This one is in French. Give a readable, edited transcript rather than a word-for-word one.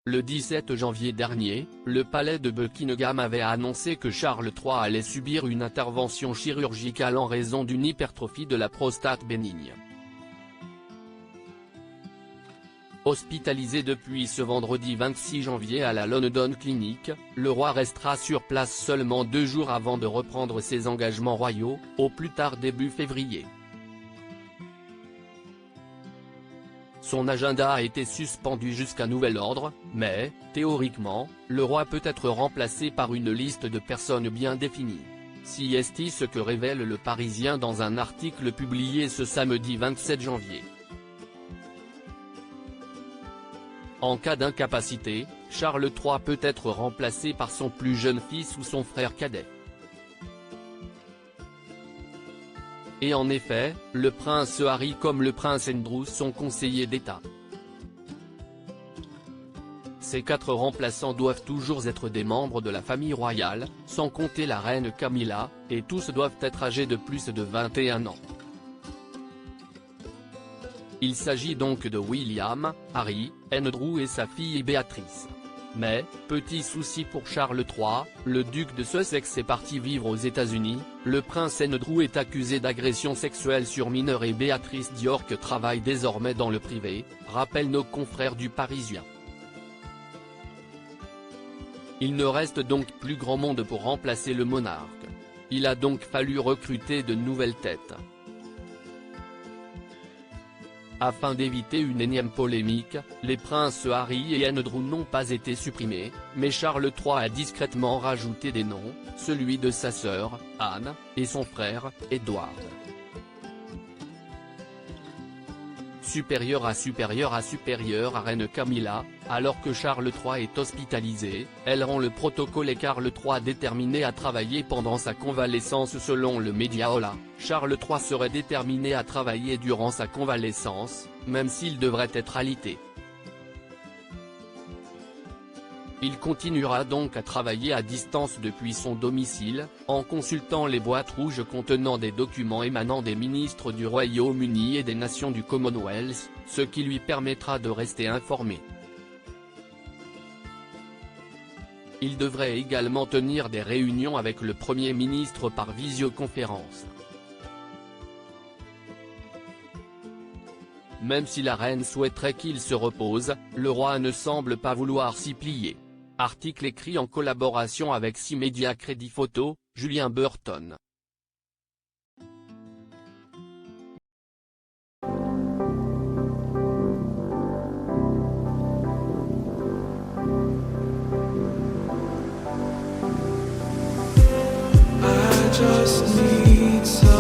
Le 17 janvier dernier, le palais de Buckingham avait annoncé que Charles III allait subir une intervention chirurgicale en raison d'une hypertrophie de la prostate bénigne. Hospitalisé depuis ce vendredi 26 janvier à la London Clinic, le roi restera sur place seulement 2 jours avant de reprendre ses engagements royaux, au plus tard début février. Son agenda a été suspendu jusqu'à nouvel ordre, mais, théoriquement, le roi peut être remplacé par une liste de personnes bien définies. C'est ce que révèle Le Parisien dans un article publié ce samedi 27 janvier. En cas d'incapacité, Charles III peut être remplacé par son plus jeune fils ou son frère cadet. Et en effet, le prince Harry comme le prince Andrew sont conseillers d'État. Ces 4 remplaçants doivent toujours être des membres de la famille royale, sans compter la reine Camilla, et tous doivent être âgés de plus de 21 ans. Il s'agit donc de William, Harry, Andrew et sa fille Béatrice. Mais, petit souci pour Charles III, le duc de Sussex est parti vivre aux États-Unis, le prince Andrew est accusé d'agression sexuelle sur mineur et Béatrice d'York travaille désormais dans le privé, rappellent nos confrères du Parisien. Il ne reste donc plus grand monde pour remplacer le monarque. Il a donc fallu recruter de nouvelles têtes. Afin d'éviter une énième polémique, les princes Harry et Andrew n'ont pas été supprimés, mais Charles III a discrètement rajouté des noms, celui de sa sœur, Anne, et son frère, Edward. Supérieur à reine Camilla, alors que Charles III est hospitalisé, elle rend le protocole et Charles III déterminé à travailler pendant sa convalescence. Selon le média Hola, Charles III serait déterminé à travailler durant sa convalescence, même s'il devrait être alité. Il continuera donc à travailler à distance depuis son domicile, en consultant les boîtes rouges contenant des documents émanant des ministres du Royaume-Uni et des nations du Commonwealth, ce qui lui permettra de rester informé. Il devrait également tenir des réunions avec le Premier ministre par visioconférence. Même si la reine souhaiterait qu'il se repose, le roi ne semble pas vouloir s'y plier. Article écrit en collaboration avec 6 médias. Crédit photo, Julien Burton. I just need some